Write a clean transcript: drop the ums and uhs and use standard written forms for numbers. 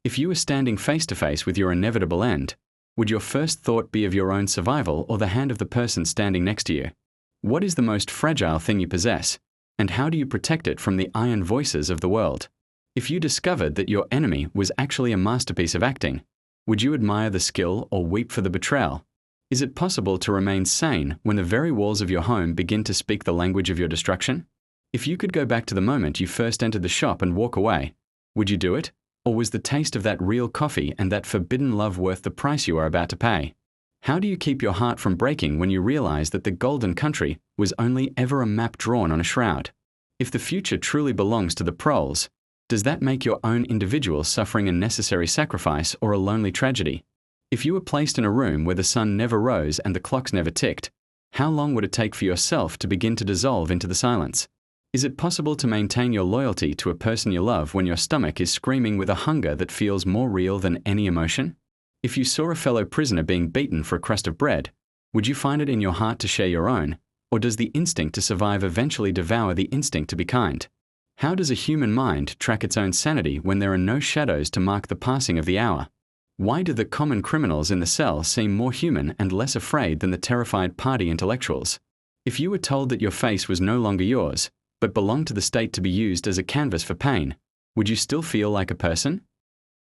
If you were standing face to face with your inevitable end, would your first thought be of your own survival or the hand of the person standing next to you? What is the most fragile thing you possess, and how do you protect it from the iron voices of the world? If you discovered that your enemy was actually a masterpiece of acting, would you admire the skill or weep for the betrayal? Is it possible to remain sane when the very walls of your home begin to speak the language of your destruction? If you could go back to the moment you first entered the shop and walk away, would you do it? Or was the taste of that real coffee and that forbidden love worth the price you are about to pay? How do you keep your heart from breaking when you realize that the golden country was only ever a map drawn on a shroud? If the future truly belongs to the proles, does that make your own individual suffering a necessary sacrifice or a lonely tragedy? If you were placed in a room where the sun never rose and the clocks never ticked, how long would it take for yourself to begin to dissolve into the silence? Is it possible to maintain your loyalty to a person you love when your stomach is screaming with a hunger that feels more real than any emotion? If you saw a fellow prisoner being beaten for a crust of bread, would you find it in your heart to share your own, or does the instinct to survive eventually devour the instinct to be kind? How does a human mind track its own sanity when there are no shadows to mark the passing of the hour? Why do the common criminals in the cell seem more human and less afraid than the terrified party intellectuals? If you were told that your face was no longer yours, but belonged to the state to be used as a canvas for pain, would you still feel like a person?